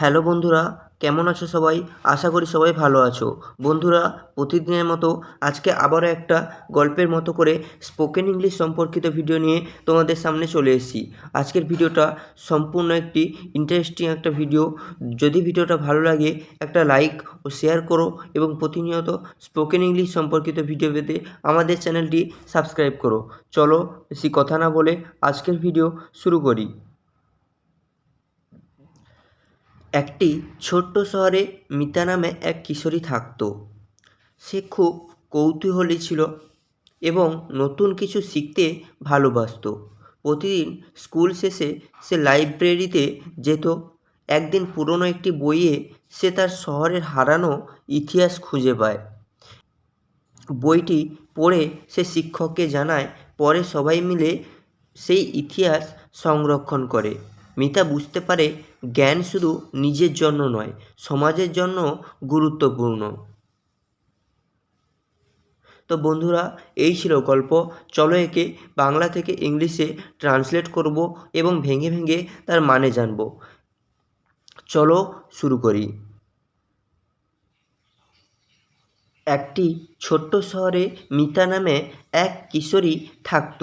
Hello বন্ধুরা, কেমন আছো সবাই? আশা করি সবাই ভালো আছো। বন্ধুরা, প্রতিদিনের মতো আজকে আবারও একটা গল্পের মতো করে স্পোকেন ইংলিশ সম্পর্কিত ভিডিও নিয়ে তোমাদের সামনে চলে এসেছি। আজকের ভিডিওটা সম্পূর্ণ একটি ইন্টারেস্টিং একটা ভিডিও। যদি ভিডিওটা ভালো লাগে একটা লাইক ও শেয়ার করো এবং প্রতিনিয়ত স্পোকেন ইংলিশ সম্পর্কিত ভিডিও পেতে আমাদের চ্যানেলটি সাবস্ক্রাইব করো। চলো বেশি কথা না বলে আজকের ভিডিও শুরু করি। একটি ছোট্ট শহরে মিতা নামে এক কিশোরী থাকত। সে খুব কৌতূহলী ছিল এবং নতুন কিছু শিখতে ভালোবাসত। প্রতিদিন স্কুল শেষে সে লাইব্রেরিতে যেত। একদিন পুরনো একটি বইয়ে সে তার শহরের হারানো ইতিহাস খুঁজে পায়। বইটি পড়ে সে শিক্ষককে জানায়, পরে সবাই মিলে সেই ইতিহাস সংরক্ষণ করে। মিতা বুঝতে পারে জ্ঞান শুধু নিজের জন্য নয়, সমাজের জন্য গুরুত্বপূর্ণ। তো বন্ধুরা, এই ছিল গল্প। চলো একে বাংলা থেকে ইংলিশে ট্রান্সলেট করব এবং ভেঙে ভেঙে তার মানে জানব। চলো শুরু করি। একটি ছোট্ট শহরে মিতা নামে এক কিশোরী থাকত।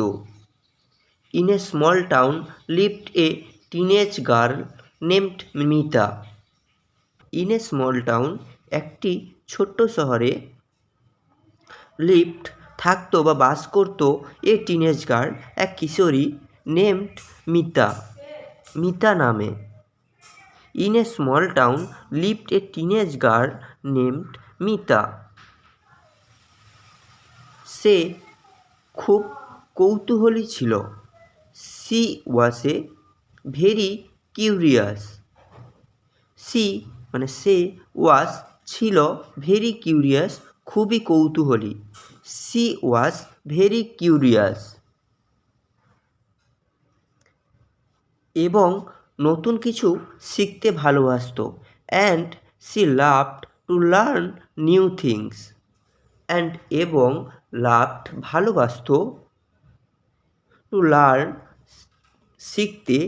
In a small town lived a teenage girl named Mita. In a small town, একটি ছোট্ট শহরে lived থাকতো বা বাস করত a teenage girl, এক কিশোরী named Mita, মিতা নামে। In a small town lived a teenage girl named Mita. সে খুব কৌতূহলী ছিল। She was a very curious. She মানে সে was ছিল very curious, খুবই কৌতূহলী। She was very curious. এবং নতুন কিছু শিখতে ভালোবাসতো। And she loved to learn new things. And এবং loved ভালোবাসতো to learn শিখতে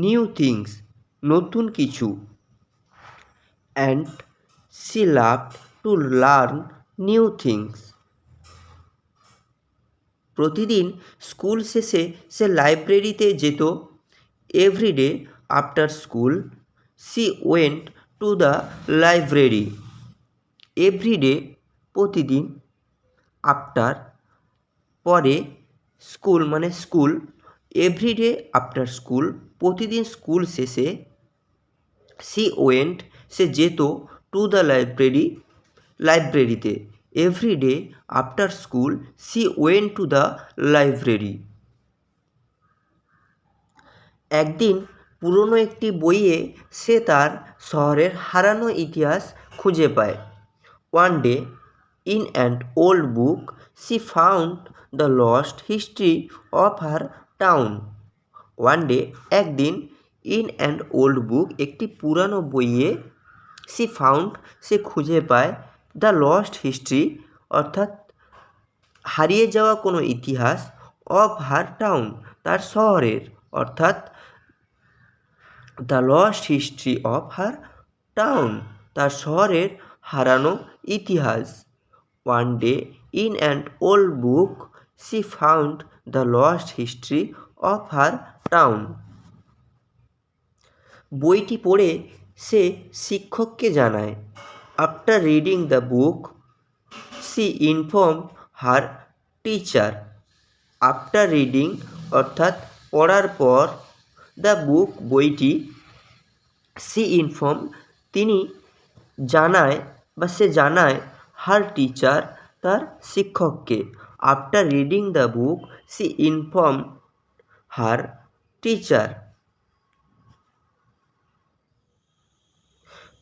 নিউ থিংস নতুন কিছু। And she loved to learn new things. প্রতিদিন স্কুল শেষে সে লাইব্রেরিতে যেত। Everyday after school she went to the library. Everyday প্রতিদিন, আফটার পরে, স্কুল মানে স্কুল, এভরিডে আফটার স্কুল প্রতিদিন স্কুল শেষে, she went সে যেত, টু দ্য লাইব্রেরি লাইব্রেরিতে, everyday after school she went to the library. একদিন পুরনো একটি বইয়ে সে তার শহরের হারানো ইতিহাস খুঁজে পায়। One day in an old book she found the lost history of her town. One day একদিন in an old book একটি পুরানো বইয়ে she found সে খুঁজে পায় the lost history অর্থাৎ হারিয়ে যাওয়া কোনো ইতিহাস of her town তার শহরের, অর্থাৎ the lost history of her town তার শহরের হারানো ইতিহাস। One day in an old book she found the lost history of her town. বইটি পড়ে সে শিক্ষককে জানায়। After reading the book she informed her teacher. After reading অর্থাৎ পড়ার পর, the book বইটি, she informed তিনি জানায় বা সে জানায় her teacher তার শিক্ষককে। After reading the book she informed her teacher.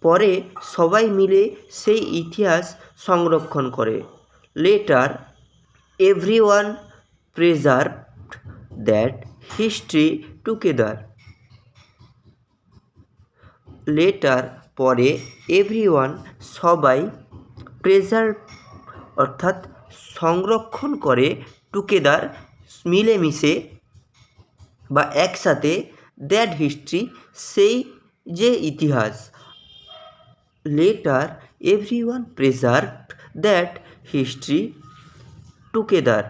পরে সবাই মিলে সেই ইতিহাস সংরক্ষণ করে। Later everyone preserved that history together. Later পরে everyone সবাই, preserve অর্থাৎ সংরক্ষণ করে, টুগেদার মিলেমিশে বা একসাথে, দ্যাট হিস্ট্রি সেই যে ইতিহাস, Later, everyone preserved that history together.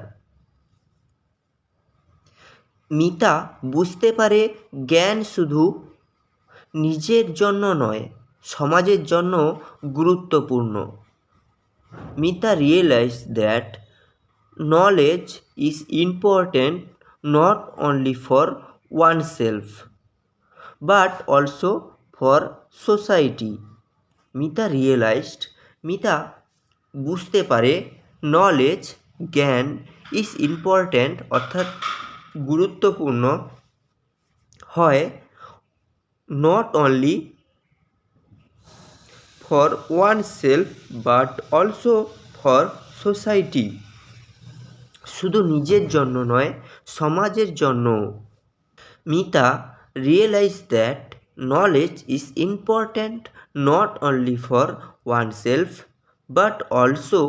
Mita বুঝতে পারে জ্ঞান শুধু নিজের জন্য নয়, সমাজের জন্য গুরুত্বপূর্ণ। Mita realize that knowledge is important not only for oneself but also for society. Mita বুঝতে পারে নলেজ জ্ঞান ইজ ইম্পর্ট্যান্ট অর্থাৎ গুরুত্বপূর্ণ হয় not only for oneself but also for society, শুধু নিজের জন্য নয় সমাজের জন্য। Mita realize that knowledge is important not only for oneself but also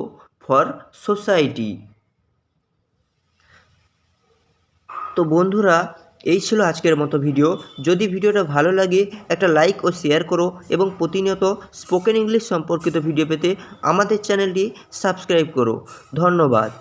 for society. তো বন্ধুরা, এই ছিল আজকের মতো ভিডিও। যদি ভিডিওটা ভালো লাগে একটা লাইক ও শেয়ার করো এবং প্রতিনিয়ত স্পোকেন ইংলিশ সম্পর্কিত ভিডিও পেতে আমাদের চ্যানেলটি সাবস্ক্রাইব করো। ধন্যবাদ।